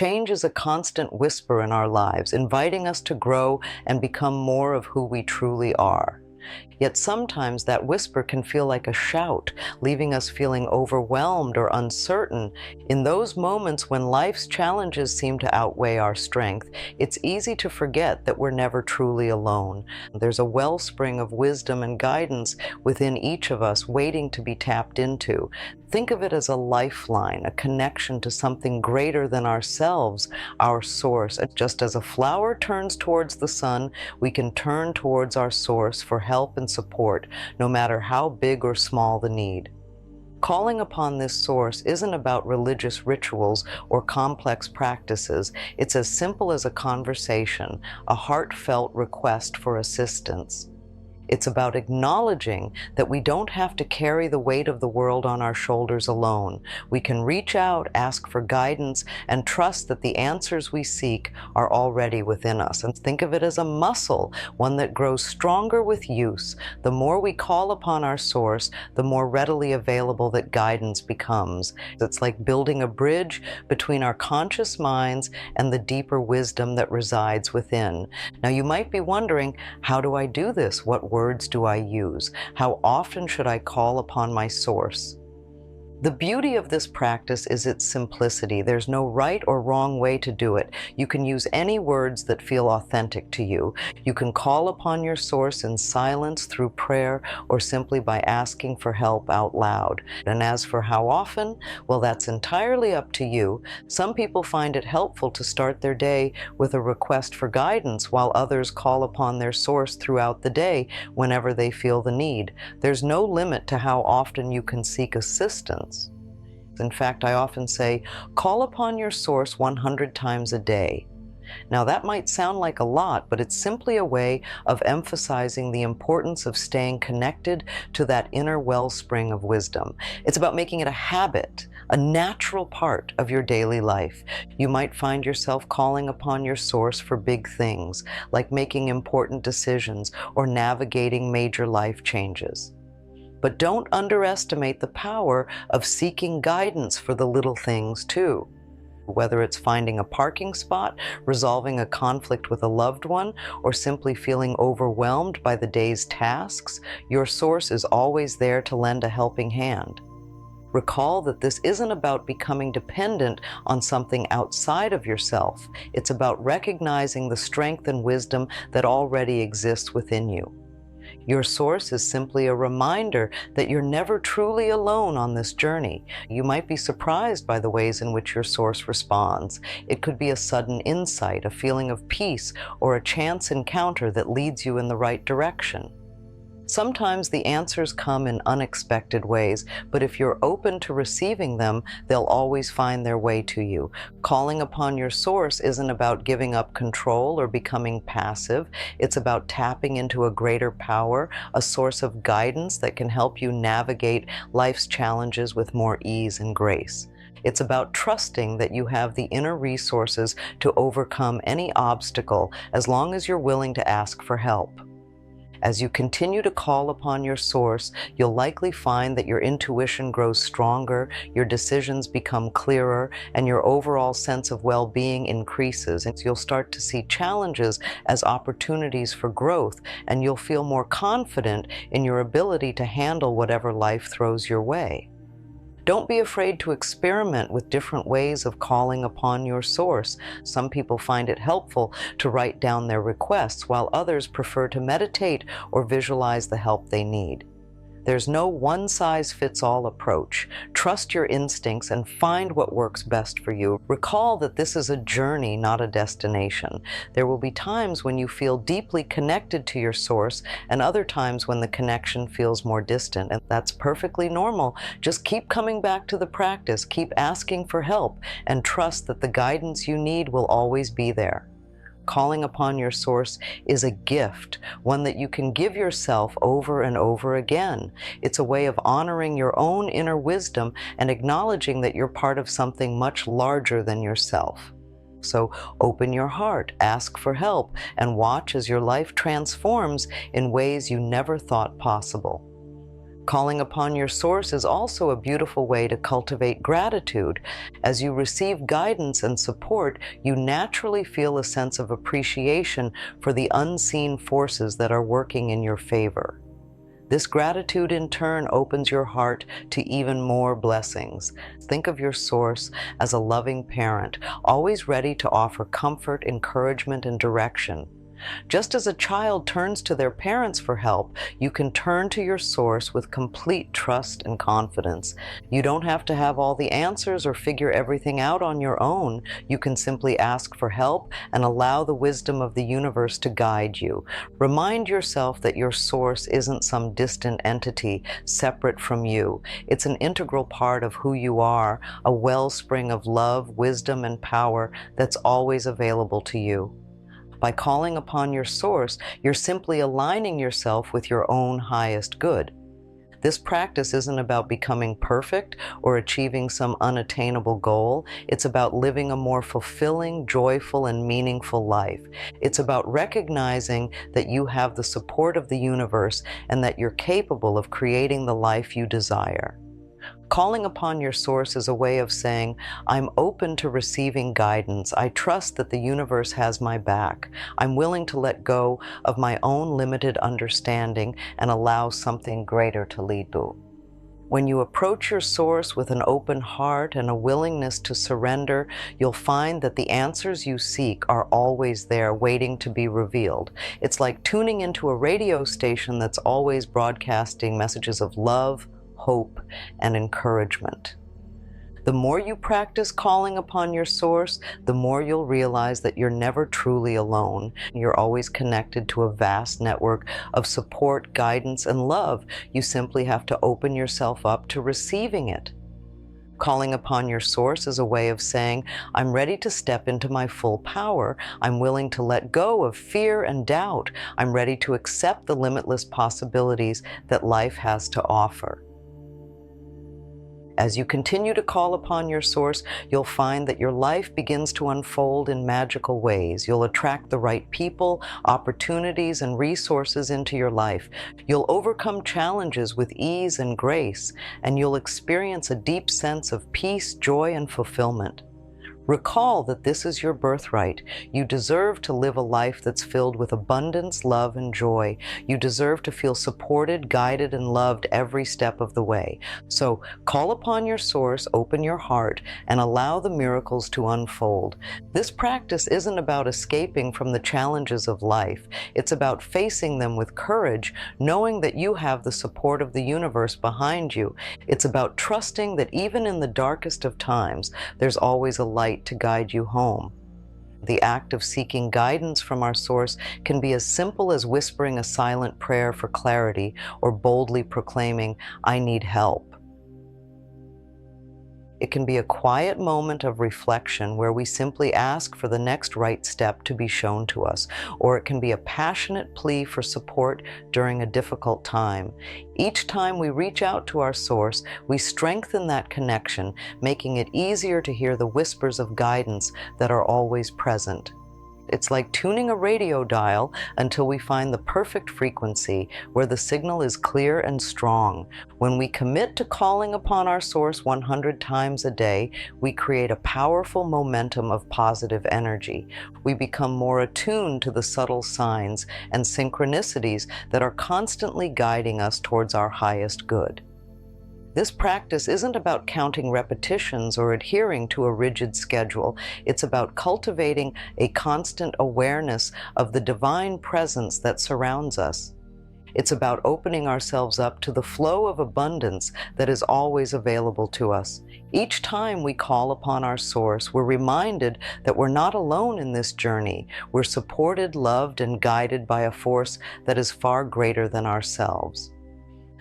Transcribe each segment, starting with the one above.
Change is a constant whisper in our lives, inviting us to grow and become more of who we truly are. Yet sometimes that whisper can feel like a shout, leaving us feeling overwhelmed or uncertain. In those moments when life's challenges seem to outweigh our strength, it's easy to forget that we're never truly alone. There's a wellspring of wisdom and guidance within each of us waiting to be tapped into. Think of it as a lifeline, a connection to something greater than ourselves, our source. Just as a flower turns towards the sun, we can turn towards our source for help and support, no matter how big or small the need. Calling upon this source isn't about religious rituals or complex practices. It's as simple as a conversation, a heartfelt request for assistance. It's about acknowledging that we don't have to carry the weight of the world on our shoulders alone. We can reach out, ask for guidance, and trust that the answers we seek are already within us. And think of it as a muscle, one that grows stronger with use. The more we call upon our source, the more readily available that guidance becomes. It's like building a bridge between our conscious minds and the deeper wisdom that resides within. Now, you might be wondering, how do I do this? What words do I use? How often should I call upon my source? The beauty of this practice is its simplicity. There's no right or wrong way to do it. You can use any words that feel authentic to you. You can call upon your source in silence, through prayer, or simply by asking for help out loud. And as for how often, well, that's entirely up to you. Some people find it helpful to start their day with a request for guidance, while others call upon their source throughout the day whenever they feel the need. There's no limit to how often you can seek assistance. In fact, I often say, call upon your source 100 times a day. Now, that might sound like a lot, but it's simply a way of emphasizing the importance of staying connected to that inner wellspring of wisdom. It's about making it a habit, a natural part of your daily life. You might find yourself calling upon your source for big things, like making important decisions or navigating major life changes. But don't underestimate the power of seeking guidance for the little things too. Whether it's finding a parking spot, resolving a conflict with a loved one, or simply feeling overwhelmed by the day's tasks, your source is always there to lend a helping hand. Recall that this isn't about becoming dependent on something outside of yourself. It's about recognizing the strength and wisdom that already exists within you. Your source is simply a reminder that you're never truly alone on this journey. You might be surprised by the ways in which your source responds. It could be a sudden insight, a feeling of peace, or a chance encounter that leads you in the right direction. Sometimes the answers come in unexpected ways, but if you're open to receiving them, they'll always find their way to you. Calling upon your source isn't about giving up control or becoming passive. It's about tapping into a greater power, a source of guidance that can help you navigate life's challenges with more ease and grace. It's about trusting that you have the inner resources to overcome any obstacle, as long as you're willing to ask for help. As you continue to call upon your source, you'll likely find that your intuition grows stronger, your decisions become clearer, and your overall sense of well-being increases. And you'll start to see challenges as opportunities for growth, and you'll feel more confident in your ability to handle whatever life throws your way. Don't be afraid to experiment with different ways of calling upon your source. Some people find it helpful to write down their requests, while others prefer to meditate or visualize the help they need. There's no one-size-fits-all approach. Trust your instincts and find what works best for you. Recall that this is a journey, not a destination. There will be times when you feel deeply connected to your source, and other times when the connection feels more distant, and that's perfectly normal. Just keep coming back to the practice, keep asking for help, and trust that the guidance you need will always be there. Calling upon your source is a gift, one that you can give yourself over and over again. It's a way of honoring your own inner wisdom and acknowledging that you're part of something much larger than yourself. So open your heart, ask for help, and watch as your life transforms in ways you never thought possible. Calling upon your source is also a beautiful way to cultivate gratitude. As you receive guidance and support, you naturally feel a sense of appreciation for the unseen forces that are working in your favor. This gratitude in turn opens your heart to even more blessings. Think of your source as a loving parent, always ready to offer comfort, encouragement, and direction. Just as a child turns to their parents for help, you can turn to your source with complete trust and confidence. You don't have to have all the answers or figure everything out on your own. You can simply ask for help and allow the wisdom of the universe to guide you. Remind yourself that your source isn't some distant entity separate from you. It's an integral part of who you are, a wellspring of love, wisdom, and power that's always available to you. By calling upon your source, you're simply aligning yourself with your own highest good. This practice isn't about becoming perfect or achieving some unattainable goal. It's about living a more fulfilling, joyful, and meaningful life. It's about recognizing that you have the support of the universe and that you're capable of creating the life you desire. Calling upon your source is a way of saying, I'm open to receiving guidance. I trust that the universe has my back. I'm willing to let go of my own limited understanding and allow something greater to lead me. When you approach your source with an open heart and a willingness to surrender, you'll find that the answers you seek are always there, waiting to be revealed. It's like tuning into a radio station that's always broadcasting messages of love, hope, and encouragement. The more you practice calling upon your source, the more you'll realize that you're never truly alone. You're always connected to a vast network of support, guidance, and love. You simply have to open yourself up to receiving it. Calling upon your source is a way of saying, I'm ready to step into my full power. I'm willing to let go of fear and doubt. I'm ready to accept the limitless possibilities that life has to offer. As you continue to call upon your source, you'll find that your life begins to unfold in magical ways. You'll attract the right people, opportunities, and resources into your life. You'll overcome challenges with ease and grace, and you'll experience a deep sense of peace, joy, and fulfillment. Recall that this is your birthright. You deserve to live a life that's filled with abundance, love, and joy. You deserve to feel supported, guided, and loved every step of the way. So call upon your source, open your heart, and allow the miracles to unfold. This practice isn't about escaping from the challenges of life. It's about facing them with courage, knowing that you have the support of the universe behind you. It's about trusting that even in the darkest of times, there's always a light to guide you home. The act of seeking guidance from our source can be as simple as whispering a silent prayer for clarity or boldly proclaiming, I need help. It can be a quiet moment of reflection where we simply ask for the next right step to be shown to us, or it can be a passionate plea for support during a difficult time. Each time we reach out to our source, we strengthen that connection, making it easier to hear the whispers of guidance that are always present. It's like tuning a radio dial until we find the perfect frequency where the signal is clear and strong. When we commit to calling upon our source 100 times a day, we create a powerful momentum of positive energy. We become more attuned to the subtle signs and synchronicities that are constantly guiding us towards our highest good. This practice isn't about counting repetitions or adhering to a rigid schedule. It's about cultivating a constant awareness of the divine presence that surrounds us. It's about opening ourselves up to the flow of abundance that is always available to us. Each time we call upon our source, we're reminded that we're not alone in this journey. We're supported, loved, and guided by a force that is far greater than ourselves.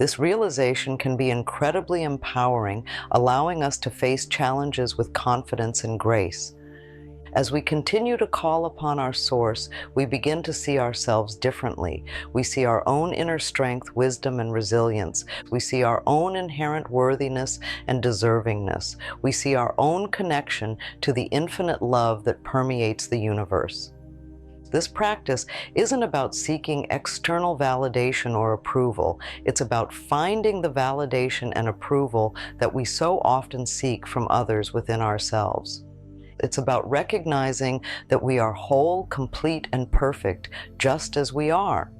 This realization can be incredibly empowering, allowing us to face challenges with confidence and grace. As we continue to call upon our source, we begin to see ourselves differently. We see our own inner strength, wisdom, and resilience. We see our own inherent worthiness and deservingness. We see our own connection to the infinite love that permeates the universe. This practice isn't about seeking external validation or approval. It's about finding the validation and approval that we so often seek from others within ourselves. It's about recognizing that we are whole, complete, and perfect just as we are.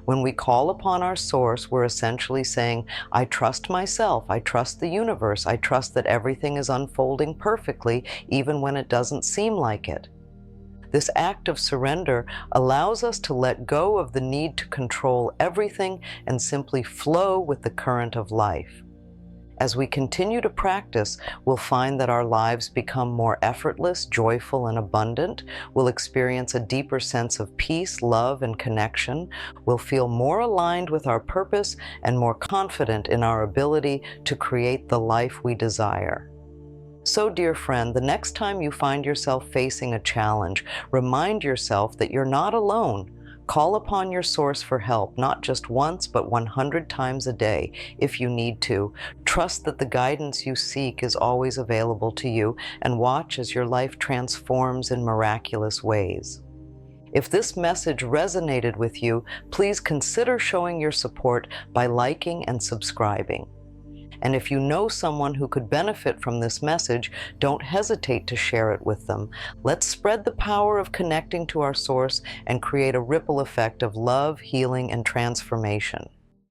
When we call upon our source, we're essentially saying, I trust myself, I trust the universe, I trust that everything is unfolding perfectly, even when it doesn't seem like it. This act of surrender allows us to let go of the need to control everything and simply flow with the current of life. As we continue to practice, we'll find that our lives become more effortless, joyful, and abundant. We'll experience a deeper sense of peace, love, and connection. We'll feel more aligned with our purpose and more confident in our ability to create the life we desire. So, dear friend, the next time you find yourself facing a challenge, remind yourself that you're not alone. Call upon your source for help, not just once, but 100 times a day, if you need to. Trust that the guidance you seek is always available to you, and watch as your life transforms in miraculous ways. If this message resonated with you, please consider showing your support by liking and subscribing. And if you know someone who could benefit from this message, don't hesitate to share it with them. Let's spread the power of connecting to our source and create a ripple effect of love, healing, and transformation.